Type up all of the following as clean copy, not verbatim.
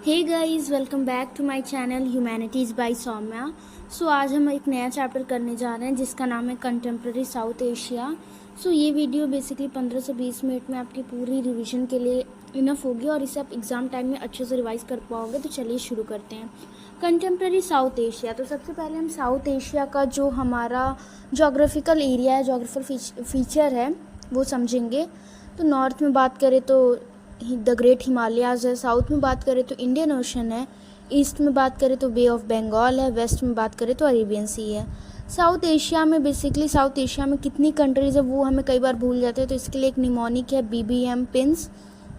Hey guys, welcome back to my channel humanities by Soumya. आज हम एक नया चैप्टर करने जा रहे हैं जिसका नाम है कंटेम्प्रेरी साउथ एशिया। ये वीडियो बेसिकली 15 से 20 मिनट में आपकी पूरी रिवीजन के लिए इनफ होगी और इसे आप एग्ज़ाम टाइम में अच्छे से रिवाइज कर पाओगे। तो चलिए शुरू करते हैं। कंटेम्प्रेरी साउथ एशिया, तो सबसे पहले हम साउथ एशिया का जो हमारा जोग्राफिकल एरिया है, जोग्राफिकल फीचर है, वो समझेंगे। तो नॉर्थ में बात करें तो द ग्रेट हिमालयाज़ है, साउथ में बात करें तो इंडियन ओशन है, ईस्ट में बात करें तो बे ऑफ बंगाल है, वेस्ट में बात करें तो अरेबियन सी है। साउथ एशिया में कितनी कंट्रीज़ है वो हमें कई बार भूल जाते हैं, तो इसके लिए एक निमोनिक है BBM पिंस।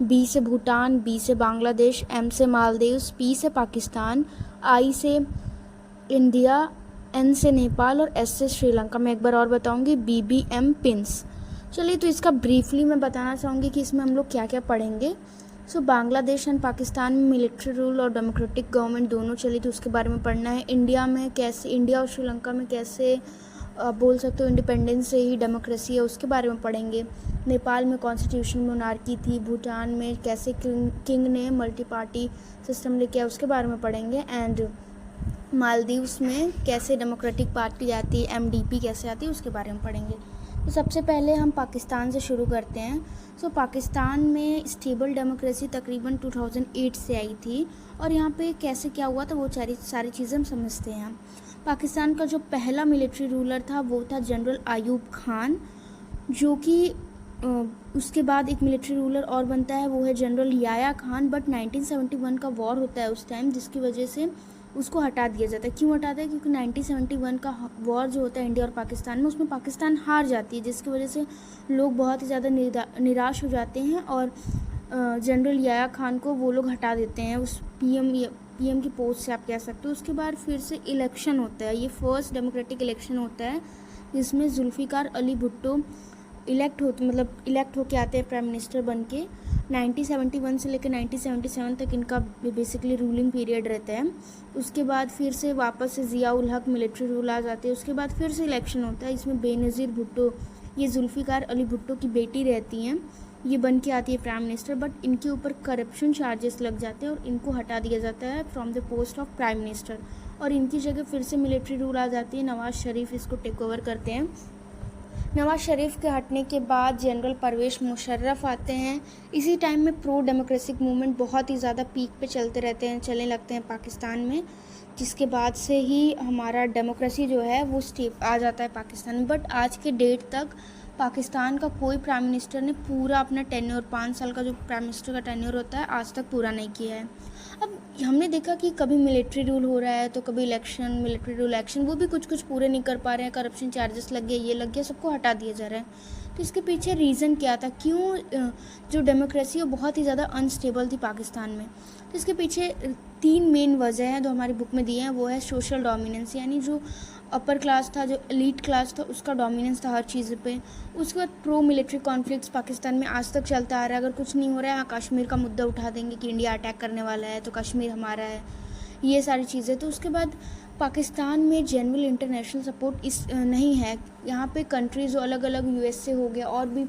बी से भूटान, बी से बांग्लादेश, M से मालदीव्स, P से पाकिस्तान, I से इंडिया, N से नेपाल और S से श्रीलंका। मैं एक बार और बताऊंगी, BBM पिंस। चलिए, तो इसका ब्रीफली मैं बताना चाहूँगी कि इसमें हम लोग क्या क्या पढ़ेंगे। बांग्लादेश एंड पाकिस्तान में मिलिट्री रूल और डेमोक्रेटिक गवर्नमेंट दोनों चली, तो उसके बारे में पढ़ना है। इंडिया और श्रीलंका में कैसे बोल सकते हो इंडिपेंडेंस से ही डेमोक्रेसी है, उसके बारे में पढ़ेंगे। नेपाल में कॉन्स्टिट्यूशन मोनार्की थी। भूटान में कैसे किंग ने मल्टी पार्टी सिस्टम लेके आया, उसके बारे में पढ़ेंगे। एंड मालदीव्स में कैसे डेमोक्रेटिक पार्टी आती है, MDP कैसे आती है, उसके बारे में पढ़ेंगे। तो सबसे पहले हम पाकिस्तान से शुरू करते हैं। पाकिस्तान में स्टेबल डेमोक्रेसी तकरीबन 2008 से आई थी और यहाँ पे कैसे क्या हुआ था वो सारी चीज़ें हम समझते हैं। पाकिस्तान का जो पहला मिलिट्री रूलर था वो था जनरल आयूब खान, जो कि उसके बाद एक मिलिट्री रूलर और बनता है, वो है जनरल याया खान। बट 1971 का वॉर होता है उस टाइम, जिसकी वजह से उसको हटा दिया जाता है। क्यों हटाता है? क्योंकि 1971 का वॉर जो होता है इंडिया और पाकिस्तान में, उसमें पाकिस्तान हार जाती है, जिसकी वजह से लोग बहुत ही ज़्यादा निराश हो जाते हैं और जनरल याया खान को वो लोग हटा देते हैं उस पीएम की पोस्ट से, आप कह सकते हो। उसके बाद फिर से इलेक्शन होता है, ये फर्स्ट डेमोक्रेटिक इलेक्शन होता है जिसमें जुल्फ़िकार अली भुट्टो इलेक्ट होके आते हैं प्राइम मिनिस्टर बन के। 1971 से लेकर 1977 तक इनका बेसिकली रूलिंग पीरियड रहता है। उसके बाद फिर से वापस से ज़िया उल हक मिलिट्री रूल आ जाते हैं। उसके बाद फिर से इलेक्शन होता है, इसमें बेनज़ीर भुट्टो, ये जुल्फ़िकार अली भुट्टो की बेटी रहती हैं, ये बन के आती है प्राइम मिनिस्टर। बट इनके ऊपर करप्शन चार्जेस लग जाते हैं और इनको हटा दिया जाता है from the post of prime minister और इनकी जगह फिर से मिलिट्री रूल आ जाती है। नवाज़ शरीफ इसको टेक ओवर करते हैं। नवाज़ शरीफ के हटने के बाद जनरल परवेज़ मुशर्रफ आते हैं। इसी टाइम में प्रो डेमोक्रेटिक मूवमेंट बहुत ही ज़्यादा पीक पे चलने लगते हैं पाकिस्तान में, जिसके बाद से ही हमारा डेमोक्रेसी जो है वो स्टेप आ जाता है पाकिस्तान में। बट आज के डेट तक पाकिस्तान का कोई प्राइम मिनिस्टर ने पूरा अपना टेन्योर, 5 साल का जो प्राइम मिनिस्टर का टेन्योर होता है, आज तक पूरा नहीं किया है। अब हमने देखा कि कभी मिलिट्री रूल हो रहा है तो कभी मिलिट्री रूल एक्शन, वो भी कुछ पूरे नहीं कर पा रहे हैं। करप्शन चार्जेस लग गए, ये लग गया, सबको हटा दिया जा रहा है। तो इसके पीछे रीज़न क्या था, क्यों जो डेमोक्रेसी है बहुत ही ज़्यादा अनस्टेबल थी पाकिस्तान में? तो इसके पीछे 3 मेन वजह हैं जो हमारी बुक में दिए हैं। वो है सोशल डोमिनेंस, यानी जो अपर क्लास था, जो एलीट क्लास था, उसका डोमिनेंस था हर चीज़ पे। उसके बाद प्रो मिलिट्री कॉन्फ्लिक्ट्स पाकिस्तान में आज तक चलता आ रहा है। अगर कुछ नहीं हो रहा है, हाँ, कश्मीर का मुद्दा उठा देंगे कि इंडिया अटैक करने वाला है तो कश्मीर हमारा है, ये सारी चीज़ें। तो उसके बाद पाकिस्तान में जनरल इंटरनेशनल सपोर्ट नहीं है। यहाँ पे कंट्रीज़ जो अलग अलग USA हो गया और भी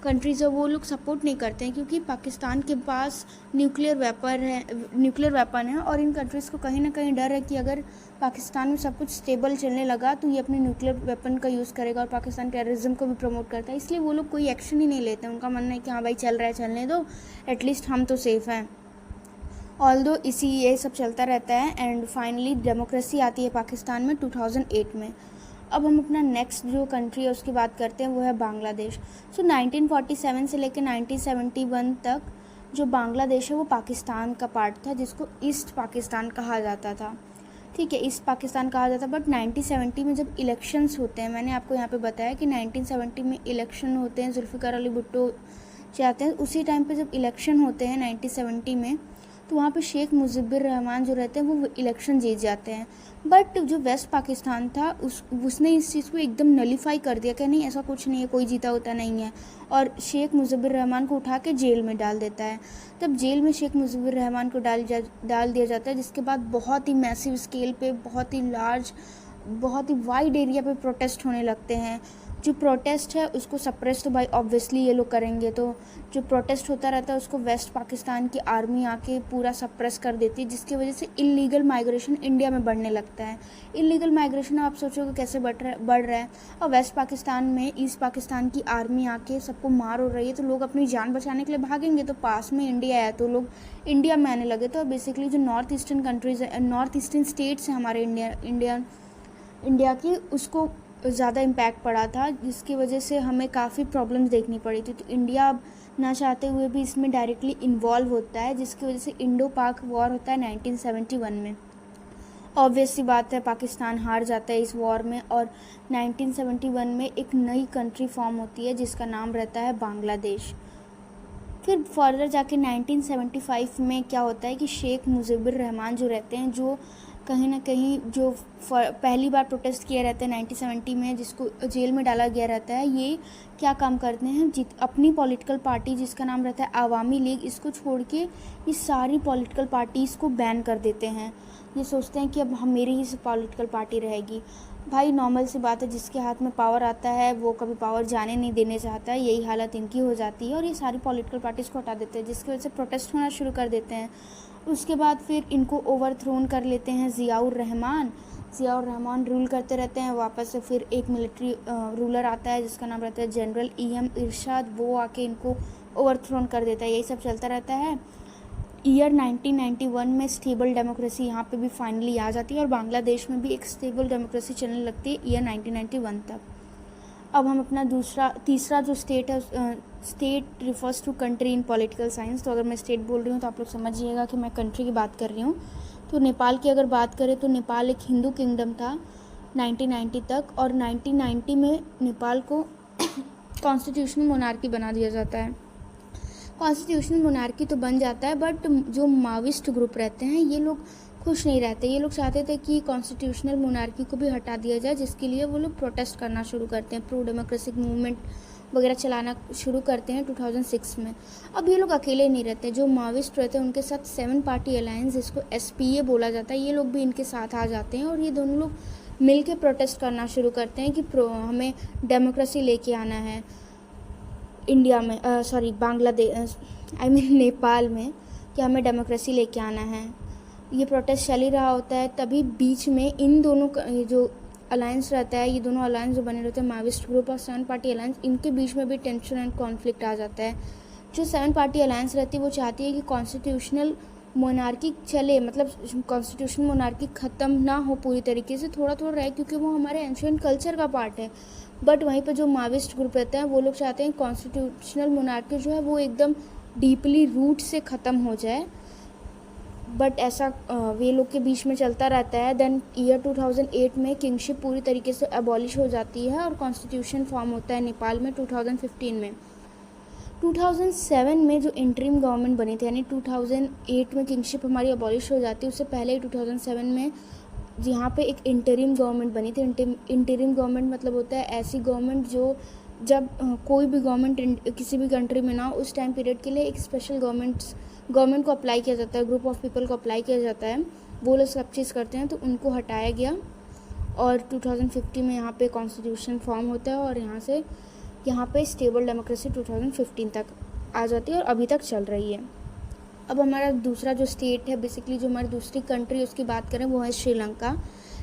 कंट्रीज़ है, वो लोग सपोर्ट नहीं करते हैं क्योंकि पाकिस्तान के पास न्यूक्लियर वेपन है और इन कंट्रीज़ को कहीं ना कहीं डर है कि अगर पाकिस्तान में सब कुछ स्टेबल चलने लगा तो ये अपने न्यूक्लियर वेपन का यूज़ करेगा और पाकिस्तान टेररिज्म को भी प्रमोट करता है। इसलिए वो लोग कोई एक्शन ही नहीं लेते। उनका मानना है कि हाँ भाई, चल रहा है, चलने दो, एटलीस्ट हम तो सेफ़ हैं। ऑल्दो ये सब चलता रहता है एंड फाइनली डेमोक्रेसी आती है पाकिस्तान में 2008 में। अब हम अपना नेक्स्ट जो कंट्री है उसकी बात करते हैं, वो है बांग्लादेश। 1947 से लेकर 1971 तक जो बांग्लादेश है वो पाकिस्तान का पार्ट था, जिसको ईस्ट पाकिस्तान कहा जाता था। ठीक है, ईस्ट पाकिस्तान कहा जाता। बट 1970 में जब इलेक्शंस होते हैं, मैंने आपको यहाँ पे बताया कि 1970 में इलेक्शन होते हैं, जुल्फ़िकार अली भुट्टो चाहते हैं। उसी टाइम पे जब इलेक्शन होते हैं 1970 में, तो वहाँ पे शेख मुजिबुर रहमान जो रहते हैं वो इलेक्शन जीत जाते हैं। बट जो वेस्ट पाकिस्तान था उसने इस चीज़ को एकदम नलीफाई कर दिया कि नहीं, ऐसा कुछ नहीं है, कोई जीता होता नहीं है, और शेख मुजिबुर रहमान को उठा के जेल में डाल देता है। तब जेल में शेख मुजिबुर रहमान को डाल दिया जाता है, जिसके बाद बहुत ही मैसिव स्केल पे, बहुत ही वाइड एरिया पे प्रोटेस्ट होने लगते हैं। जो प्रोटेस्ट है उसको सप्रेस तो भाई ऑब्वियसली ये लोग करेंगे, तो जो प्रोटेस्ट होता रहता है उसको वेस्ट पाकिस्तान की आर्मी आके पूरा सप्रेस कर देती है, जिसकी वजह से इलीगल माइग्रेशन इंडिया में बढ़ने लगता है। इलीगल माइग्रेशन आप सोचोगे कैसे बढ़ रहा है, और वेस्ट पाकिस्तान में ईस्ट पाकिस्तान की आर्मी आके सबको मार हो रही है, तो लोग अपनी जान बचाने के लिए भागेंगे, तो पास में इंडिया है तो लोग इंडिया में आने लगे। तो बेसिकली जो नॉर्थ ईस्टर्न कंट्रीज़ है, नॉर्थ ईस्टर्न स्टेट्स हैं हमारे इंडिया की, उसको ज़्यादा इम्पैक्ट पड़ा था, जिसकी वजह से हमें काफ़ी प्रॉब्लम्स देखनी पड़ी थी। तो इंडिया अब ना चाहते हुए भी इसमें डायरेक्टली इन्वॉल्व होता है, जिसकी वजह से इंडो पाक वॉर होता है 1971 में। ऑब्वियस सी बात है पाकिस्तान हार जाता है इस वॉर में, और 1971 में एक नई कंट्री फॉर्म होती है जिसका नाम रहता है बांग्लादेश। फिर फर्दर जाके 1975 में क्या होता है कि शेख मुजीबुर रहमान जो रहते हैं, जो कहीं ना कहीं जो पहली बार प्रोटेस्ट किया रहता है 1970 में, जिसको जेल में डाला गया रहता है, ये क्या काम करते हैं, अपनी पॉलिटिकल पार्टी जिसका नाम रहता है आवामी लीग, इसको छोड़ के ये सारी पॉलिटिकल पार्टीज़ को बैन कर देते हैं। ये सोचते हैं कि अब हम मेरी ही पॉलिटिकल पार्टी रहेगी। भाई नॉर्मल सी बात है, जिसके हाथ में पावर आता है वो कभी पावर जाने नहीं देने चाहता है, यही हालत इनकी हो जाती है, और ये सारी पॉलिटिकल पार्टीज़ को हटा देते हैं, जिसकी वजह से प्रोटेस्ट होना शुरू कर देते हैं। उसके बाद फिर इनको ओवरथ्रोन कर लेते हैं ज़ियाउर रहमान रूल करते रहते हैं। वापस से फिर एक मिलिट्री रूलर आता है जिसका नाम रहता है जनरल EM इरशाद, वो आके इनको ओवरथ्रोन कर देता है। यही सब चलता रहता है। ईयर 1991 में स्टेबल डेमोक्रेसी यहाँ पे भी फाइनली आ जाती है, और बांग्लादेश में भी एक स्टेबल डेमोक्रेसी चलने लगती है ईयर 1991 तक। अब हम अपना तीसरा जो स्टेट है, state refers to country in political science. तो अगर मैं स्टेट बोल रही हूँ तो आप लोग समझिएगा कि मैं कंट्री की बात कर रही हूँ। तो नेपाल की अगर बात करें तो नेपाल एक हिंदू किंगडम था 1990 तक, और 1990 में नेपाल को कॉन्स्टिट्यूशनल मोनार्की बना दिया जाता है। कॉन्स्टिट्यूशनल मोनार्की तो बन जाता है, बट जो माओइस्ट ग्रुप रहते हैं ये लोग खुश नहीं रहते। ये लोग चाहते थे कि कॉन्स्टिट्यूशनल मोनार्की को भी हटा दिया जाए, जिसके लिए वो लोग प्रोटेस्ट करना शुरू करते हैं, प्रो डेमोक्रेटिक मूवमेंट वगैरह चलाना शुरू करते हैं 2006 में। अब ये लोग अकेले नहीं रहते, जो माओइस्ट रहते हैं उनके साथ 7 पार्टी अलायंस, जिसको SPA बोला जाता है, ये लोग भी इनके साथ आ जाते हैं, और ये दोनों लोग मिल के प्रोटेस्ट करना शुरू करते हैं कि हमें डेमोक्रेसी लेके आना है इंडिया में, बांग्लादेश नेपाल में, कि हमें डेमोक्रेसी लेके आना है। ये प्रोटेस्ट चल ही रहा होता है, तभी बीच में इन दोनों जो अलायंस रहता है, ये दोनों अलायंस जो बने रहते हैं माओइस्ट ग्रुप और 7 पार्टी अलायंस, इनके बीच में भी टेंशन एंड कॉन्फ्लिक्ट आ जाता है। जो 7 पार्टी अलायंस रहती है वो चाहती है कि कॉन्स्टिट्यूशनल मोनार्की चले, मतलब कॉन्स्टिट्यूशनल मोनार्की ख़त्म ना हो पूरी तरीके से, थोड़ा थोड़ा रहे, क्योंकि वो हमारे एंशिएंट कल्चर का पार्ट है। बट वहीं पर जो माओइस्ट ग्रुप रहते हैं वो लोग चाहते हैं कॉन्स्टिट्यूशनल मोनार्की जो है वो एकदम डीपली रूट से ख़त्म हो जाए। बट ऐसा वे लोग के बीच में चलता रहता है। देन ईयर 2008 में किंगशिप पूरी तरीके से अबॉलिश हो जाती है, और कॉन्स्टिट्यूशन फॉर्म होता है नेपाल में 2015 में। 2007 में जो इंटरिम गवर्नमेंट बनी थी, यानी 2008 में किंगशिप हमारी अबॉलिश हो जाती है, उससे पहले ही 2007 में यहाँ पे एक इंटरिम गवर्नमेंट बनी थी। इंटरिम गवर्नमेंट मतलब होता है ऐसी गवर्नमेंट जो जब कोई भी गवर्नमेंट किसी भी कंट्री में ना हो, उस टाइम पीरियड के लिए एक स्पेशल गवर्नमेंट को अप्लाई किया जाता है, ग्रुप ऑफ पीपल को अप्लाई किया जाता है, वो लोग सब चीज़ करते हैं, तो उनको हटाया गया। और 2050 में यहाँ पे कॉन्स्टिट्यूशन फॉर्म होता है, और यहाँ पे स्टेबल डेमोक्रेसी 2015 तक आ जाती है, और अभी तक चल रही है। अब हमारा दूसरा जो स्टेट है, बेसिकली जो हमारी दूसरी कंट्री उसकी बात करें वो है श्रीलंका।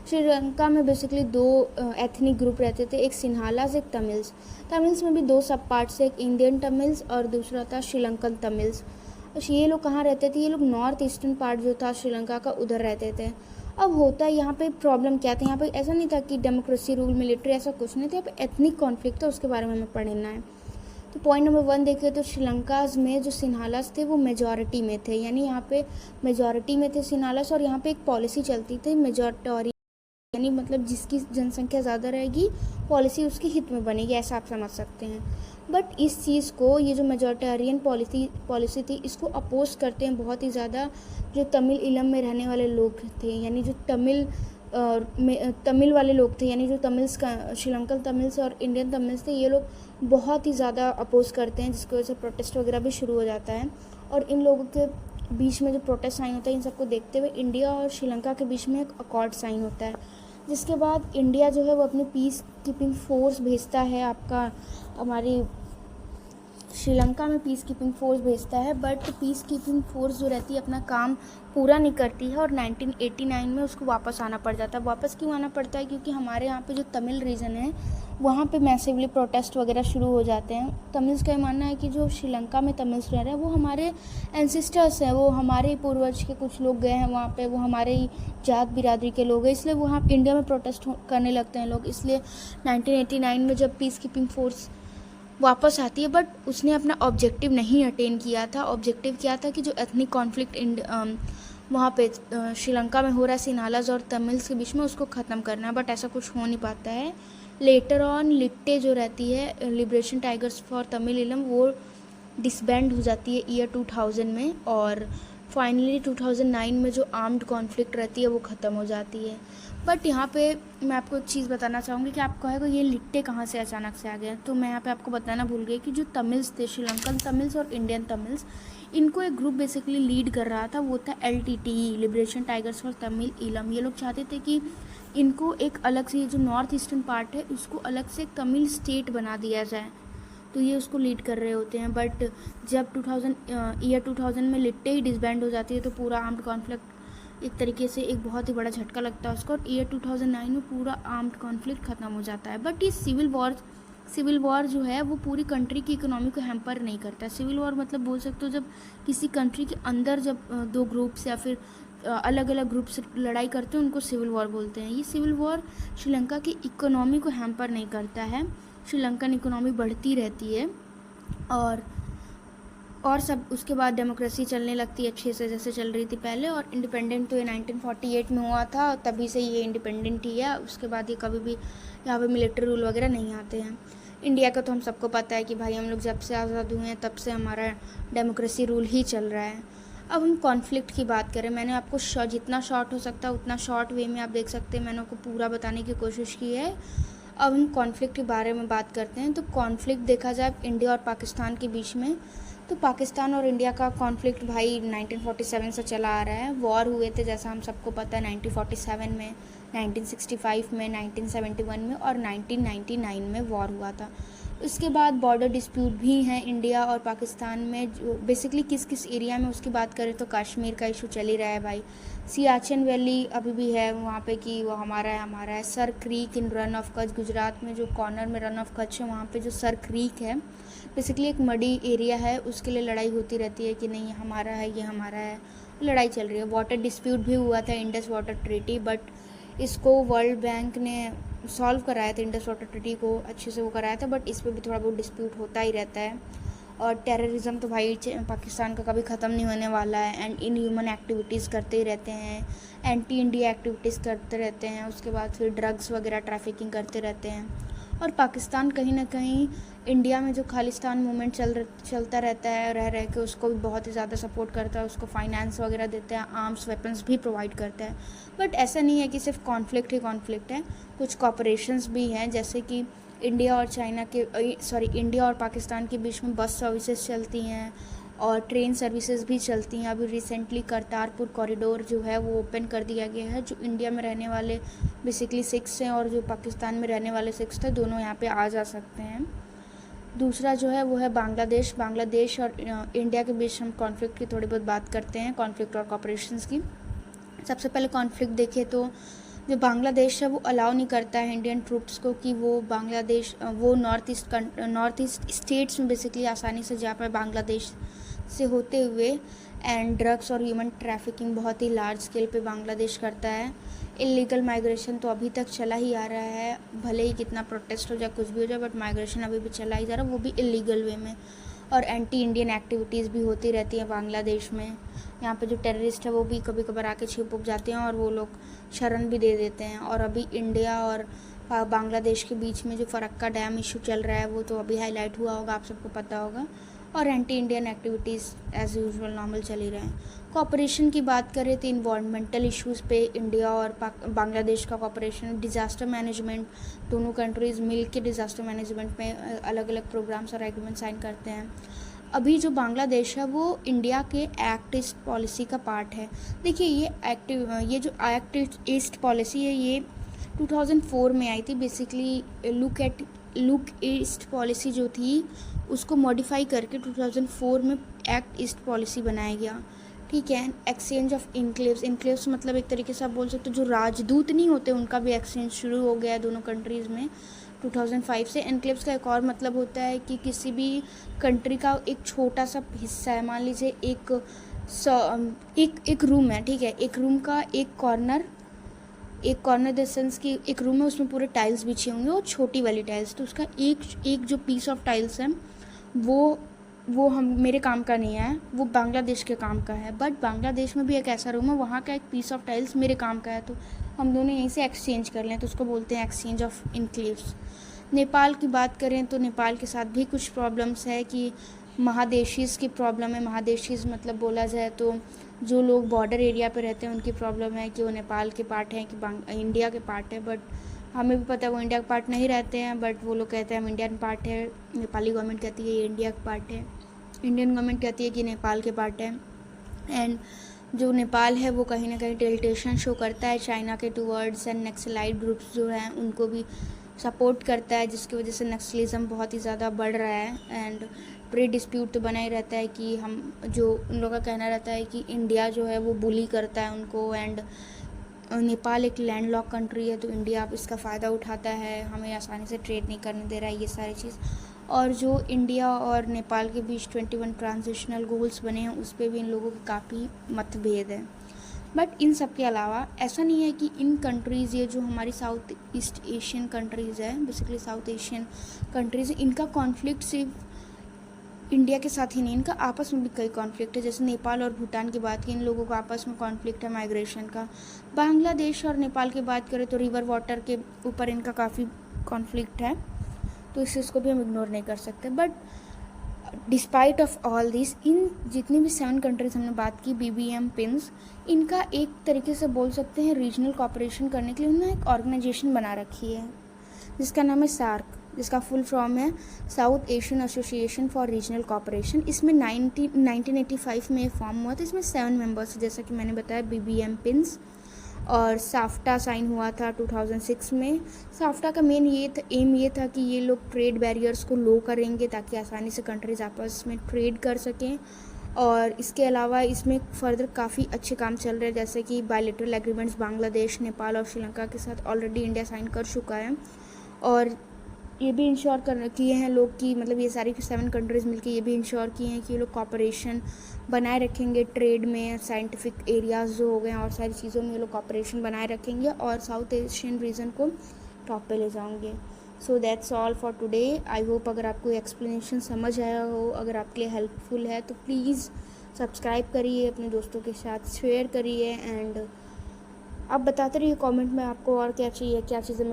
श्रीलंका में बेसिकली 2 एथनिक ग्रुप रहते थे, एक सिन्हालास, एक तमिल्स में भी 2 सब पार्ट्स, एक इंडियन तमिल्स और दूसरा था श्रीलंकन तमिल्स। ये लोग कहाँ रहते थे, ये लोग नॉर्थ ईस्टर्न पार्ट जो था श्रीलंका का उधर रहते थे। अब होता है यहाँ पे प्रॉब्लम क्या था, यहाँ पे ऐसा नहीं था कि डेमोक्रेसी रूल मिलिट्री ऐसा कुछ नहीं था, यहाँ पे एथनिक कॉन्फ्लिक्ट था, उसके बारे में हमें पढ़ना है। तो पॉइंट नंबर 1 देखें तो श्रीलंका में जो सिन्हालास थे वो मेजॉरिटी में थे, यानी यहाँ पे मेजॉरिटी में थे सिन्हालास, और यहाँ पे एक पॉलिसी चलती थी मेजॉरिटी, यानी मतलब जिसकी जनसंख्या ज़्यादा रहेगी पॉलिसी उसके हित में बनेगी, ऐसा आप समझ सकते हैं। बट इस चीज़ को, ये जो मेजॉरिटेरियन पॉलिसी थी, इसको अपोज करते हैं बहुत ही ज़्यादा जो तमिल इलम में रहने वाले लोग थे, यानी जो तमिल वाले लोग थे, यानी जो तमिल्स का श्रीलंकन तमिल्स और इंडियन तमिल्स थे, ये लोग बहुत ही ज़्यादा अपोज करते हैं, जिसकी वजह से प्रोटेस्ट वगैरह भी शुरू हो जाता है। और इन लोगों के बीच में जो प्रोटेस्ट साइन होता है, इन सबको देखते हुए इंडिया और श्रीलंका के बीच में एक अकॉर्ड साइन होता है। जिसके बाद इंडिया जो है वो अपनी पीस कीपिंग फोर्स भेजता है, आपका हमारी श्रीलंका में पीस कीपिंग फोर्स भेजता है, बट पीस कीपिंग फोर्स जो रहती है अपना काम पूरा नहीं करती है और 1989 में उसको वापस आना पड़ जाता है। वापस क्यों आना पड़ता है? क्योंकि हमारे यहाँ पे जो तमिल रीजन है वहाँ पे मैसिवली प्रोटेस्ट वगैरह शुरू हो जाते हैं। तमिल्स का मानना है कि जो श्रीलंका में तमिल्स रह रहे हैं वो हमारे एंसिस्टर्स हैं, वो हमारे ही पूर्वज के कुछ लोग गए हैं वहाँ पे, वो हमारे ही जात बिरादरी के लोग हैं, इसलिए वहाँ इंडिया में प्रोटेस्ट करने लगते हैं लोग। इसलिए 1989 में जब पीस कीपिंग फोर्स वापस आती है, बट उसने अपना ऑब्जेक्टिव नहीं अटेन किया था। ऑब्जेक्टिव क्या था कि जो एथनिक कॉन्फ्लिक्ट वहाँ पे श्रीलंका में हो रहा है सिन्हालाज और तमिल्स के बीच में, उसको ख़त्म करना है, बट ऐसा कुछ हो नहीं पाता है। लेटर ऑन लिट्टे जो रहती है लिबरेशन टाइगर्स फॉर तमिल इलम, वो डिसबैंड हो जाती है ईयर 2000 में, और फाइनली 2009 में जो आर्म्ड कॉन्फ्लिक्ट रहती है वो ख़त्म हो जाती है। बट यहाँ पे मैं आपको एक चीज़ बताना चाहूँगी कि आप कहेगा ये लिट्टे कहाँ से अचानक से आ गए, तो मैं यहाँ पे आपको बताना भूल गई कि जो तमिल्स थे, श्रीलंकन तमिल्स और इंडियन तमिल्स, इनको एक ग्रुप बेसिकली लीड कर रहा था, वो था LTTE, liberation tigers for Tamil इलम। ये लोग चाहते थे कि इनको एक अलग से, ये जो नॉर्थ ईस्टर्न पार्ट है उसको अलग से एक तमिल स्टेट बना दिया जाए, तो ये उसको लीड कर रहे होते हैं। बट जब ईयर 2000 में लिट्टे ही डिसबैंड हो जाती है तो पूरा आर्म्ड कॉन्फ्लिक्ट एक तरीके से एक बहुत ही बड़ा झटका लगता है उसको, और ईयर 2009 में पूरा आर्म्ड कॉन्फ्लिक्ट ख़त्म हो जाता है। बट ये सिविल वॉर जो है वो पूरी कंट्री की इकोनॉमी को हैम्पर नहीं करता है। सिविल वॉर मतलब बोल सकते हो जब किसी कंट्री के अंदर जब दो ग्रुप्स या फिर अलग अलग ग्रुप से लड़ाई करते हैं उनको सिविल वॉर बोलते हैं। ये सिविल वॉर श्रीलंका की इकोनॉमी को हैम्पर नहीं करता है, श्रीलंकन इकोनॉमी बढ़ती रहती है, और सब उसके बाद डेमोक्रेसी चलने लगती है अच्छे से, जैसे चल रही थी पहले। और इंडिपेंडेंट तो ये 1948 में हुआ था, तभी से ये इंडिपेंडेंट ही है। उसके बाद ये कभी भी यहाँ पे मिलिट्री रूल वगैरह नहीं आते हैं। इंडिया का तो हम सबको पता है कि भाई हम लोग जब से आज़ाद हुए हैं तब से हमारा डेमोक्रेसी रूल ही चल रहा है। अब हम कॉन्फ्लिक्ट की बात करें, मैंने आपको जितना शॉर्ट हो सकता है उतना शॉर्ट वे में आप देख सकते हैं, मैंने आपको पूरा बताने की कोशिश की है। अब हम कॉन्फ्लिक्ट के बारे में बात करते हैं। तो कॉन्फ्लिक्ट देखा जाए इंडिया और पाकिस्तान के बीच में, तो पाकिस्तान और इंडिया का कॉन्फ्लिक्ट भाई 1947 से चला आ रहा है। वॉर हुए थे जैसा हम सबको पता है 1947 में, 1965 में, 1971 में और 1999 में वॉर हुआ था। उसके बाद बॉर्डर डिस्प्यूट भी हैं इंडिया और पाकिस्तान में, जो बेसिकली किस किस एरिया में उसकी बात करें तो कश्मीर का इशू चल ही रहा है भाई। सियाचिन वैली अभी भी है वहाँ पे कि वो हमारा है। Sir creek in run of Kutch, Gujarat में जो कॉर्नर में रन ऑफ कच्छ है वहाँ पे जो सर क्रीक है बेसिकली एक मडी एरिया है, उसके लिए लड़ाई होती रहती है कि नहीं ये हमारा है, ये हमारा है, लड़ाई चल रही है। वाटर डिस्प्यूट भी हुआ था, इंडस वाटर ट्रीटी, बट इसको वर्ल्ड बैंक ने सॉल्व कराया था, इंडस वाटर ट्रीटी को अच्छे से वो कराया था, बट इस पर भी थोड़ा बहुत डिस्प्यूट होता ही रहता है। और टेररिज्म तो भाई पाकिस्तान का कभी ख़त्म नहीं होने वाला है, एंड इनह्यूमन एक्टिविटीज़ करते ही रहते हैं, एंटी इंडिया एक्टिविटीज़ करते रहते हैं, उसके बाद फिर ड्रग्स वगैरह ट्रैफिकिंग करते रहते हैं। और पाकिस्तान कहीं ना कहीं इंडिया में जो खालिस्तान मूवमेंट चलता रहता है रह के उसको भी बहुत ही ज़्यादा सपोर्ट करता है, उसको फाइनेंस वगैरह देता है, आर्म्स वेपन्स भी प्रोवाइड करता है। बट ऐसा नहीं है कि सिर्फ कॉन्फ्लिक्ट ही कॉन्फ्लिक्ट है, कुछ कॉपरेशंस भी हैं, जैसे कि इंडिया और पाकिस्तान के बीच में बस सर्विसेज चलती हैं और ट्रेन सर्विसेज भी चलती हैं। अभी रिसेंटली करतारपुर कॉरिडोर जो है वो ओपन कर दिया गया है, जो इंडिया में रहने वाले बेसिकली सिख्स हैं और जो पाकिस्तान में रहने वाले सिख्स थे दोनों यहाँ पे आ जा सकते हैं। दूसरा जो है वो है बांग्लादेश और इंडिया के बीच हम कॉन्फ्लिक्ट की थोड़ी बहुत बात करते हैं, कॉन्फ्लिक्ट और कॉपरेशंस की। सबसे पहले कॉन्फ्लिक्ट देखें तो जो बांग्लादेश है वो अलाउ नहीं करता है इंडियन ट्रूप्स को कि वो नॉर्थ ईस्ट स्टेट्स में बेसिकली आसानी से जा पाए बांग्लादेश से होते हुए। एंड ड्रग्स और ह्यूमन ट्रैफिकिंग बहुत ही लार्ज स्केल पे बांग्लादेश करता है। इलीगल माइग्रेशन तो अभी तक चला ही आ रहा है, भले ही कितना प्रोटेस्ट हो जाए कुछ भी हो जाए, बट माइग्रेशन अभी भी चला ही जा रहा है, वो भी इलीगल वे में। और एंटी इंडियन एक्टिविटीज़ भी होती रहती हैं बांग्लादेश में। यहाँ पे जो टेररिस्ट है वो भी कभी कभार आके छिप उप जाते हैं और वो लोग शरण भी दे देते हैं। और अभी इंडिया और बांग्लादेश के बीच में जो फरक्का डैम इशू चल रहा है वो तो अभी हाईलाइट हुआ होगा, आप सबको पता होगा। और anti Indian activities as usual normal चल ही रहे हैं। कॉपरेशन की बात करें तो इन्वायरमेंटल इश्यूज़ पे इंडिया और बांग्लादेश का कॉपरेशन, डिज़ास्टर मैनेजमेंट, दोनों कंट्रीज़ मिल के डिज़ास्टर मैनेजमेंट में अलग अलग प्रोग्राम्स और एग्रीमेंट साइन करते हैं। अभी जो बांग्लादेश है वो इंडिया के एक्ट ईस्ट पॉलिसी का पार्ट है। देखिए ये जो एक्ट ईस्ट पॉलिसी है ये 2004 में आई थी। बेसिकली लुक ईस्ट पॉलिसी जो थी उसको मॉडिफाई करके 2004 में एक्ट ईस्ट पॉलिसी बनाया गया, ठीक है। एक्सचेंज ऑफ इनक्लेव्स मतलब एक तरीके से आप बोल सकते हो जो राजदूत नहीं होते उनका भी एक्सचेंज शुरू हो गया है दोनों कंट्रीज़ में 2005 से। एनक्लेव्स का एक और मतलब होता है कि किसी भी कंट्री का एक छोटा सा हिस्सा है, मान लीजिए एक रूम है, ठीक है, एक रूम का एक कॉर्नर द सेंस की एक रूम है, उसमें पूरे टाइल्स बिछे होंगे और छोटी वाली टाइल्स, तो उसका एक जो पीस ऑफ टाइल्स है वो हम मेरे काम का नहीं है, वो बांग्लादेश के काम का है। बट बांग्लादेश में भी एक ऐसा रूम है, वहाँ का एक पीस ऑफ टाइल्स मेरे काम का है, तो हम दोनों यहीं से एक्सचेंज कर लें, तो उसको बोलते हैं एक्सचेंज ऑफ इनक्लेव्स। नेपाल की बात करें तो नेपाल के साथ भी कुछ प्रॉब्लम्स है कि महादेशीज़ की प्रॉब्लम है। महादेशीज़ मतलब बोला जाए तो जो लोग बॉर्डर एरिया पे रहते हैं उनकी प्रॉब्लम है कि वो नेपाल के पार्ट हैं कि इंडिया के पार्ट है। बट हमें भी पता है वो इंडिया के पार्ट नहीं रहते हैं, बट वो लोग कहते हैं हम इंडियन पार्ट है। नेपाली गवर्नमेंट कहती है ये इंडिया का पार्ट है, इंडियन गवर्नमेंट कहती है कि नेपाल के पार्ट है। एंड जो नेपाल है वो कहीं ना कहीं टिल्टेशन शो करता है चाइना के टूवर्ड्स, एंड नक्सलाइट ग्रुप्स जो हैं उनको भी सपोर्ट करता है, जिसकी वजह से नक्सलिज्म बहुत ही ज़्यादा बढ़ रहा है। एंड ट्रेड डिस्प्यूट तो बना ही रहता है कि हम जो उन लोगों का कहना रहता है कि इंडिया जो है वो बुली करता है उनको, एंड नेपाल एक लैंडलॉक कंट्री है तो इंडिया इसका फ़ायदा उठाता है, हमें आसानी से ट्रेड नहीं करने दे रहा है, ये सारी चीज़। और जो इंडिया और नेपाल के बीच 21 ट्रांजिशनल गोल्स बने हैं उस पर भी इन लोगों के काफ़ी मतभेद है। बट इन सब के अलावा ऐसा नहीं है कि इन कंट्रीज़, ये जो हमारी साउथ ईस्ट एशियन कंट्रीज़ है, बेसिकली साउथ एशियन कंट्रीज़, इनका कॉन्फ्लिक्ट सिर्फ इंडिया के साथ ही नहीं, इनका आपस में भी कई कॉन्फ्लिक्ट है। जैसे नेपाल और भूटान की बात की, इन लोगों का आपस में कॉन्फ्लिक्ट है माइग्रेशन का। बांग्लादेश और नेपाल की बात करें तो रिवर वाटर के ऊपर इनका काफ़ी कॉन्फ्लिक्ट है, तो इस चीज़ को भी हम इग्नोर नहीं कर सकते। But despite of all this, इन जितनी भी 7 कंट्रीज़ हमने बात की BBM पिन्स, इनका एक तरीके से बोल सकते हैं रीजनल कोऑपरेशन करने के लिए उन्होंने एक ऑर्गेनाइजेशन बना रखी है जिसका नाम है SAARC, जिसका फुल फॉर्म है south Asian association for regional cooperation. इसमें 1985 में फॉर्म हुआ था। इसमें 7 मेंबर्स, जैसा कि मैंने बताया, BBM पिन्स। और साफ्टा साइन हुआ था 2006 में। साफ्टा का मेन एम ये था कि ये लोग ट्रेड बैरियर्स को लो करेंगे ताकि आसानी से कंट्रीज आपस में ट्रेड कर सकें। और इसके अलावा इसमें फर्दर काफ़ी अच्छे काम चल रहे हैं, जैसे कि बायलैटरल एग्रीमेंट्स बांग्लादेश, नेपाल और श्रीलंका के साथ ऑलरेडी इंडिया साइन कर चुका है। और ये भी इंश्योर कर किए हैं लोग कि मतलब ये सारी 7 कंट्रीज़ मिलकर ये भी इंश्योर किए हैं कि ये लोग कॉपरेशन बनाए रखेंगे ट्रेड में, साइंटिफिक एरियाज़ जो हो गए और सारी चीज़ों में ये लोग कॉपरेशन बनाए रखेंगे और साउथ एशियन रीजन को टॉप पे ले जाएंगे। So that's all for today. I hope अगर आपको एक्सप्लेनेशन समझ आया हो, अगर आपके लिए हेल्पफुल है तो प्लीज़ सब्सक्राइब करिए, अपने दोस्तों के साथ शेयर करिए, एंड आप बताते रहिए कमेंट में आपको और क्या चाहिए, क्या चीज़ें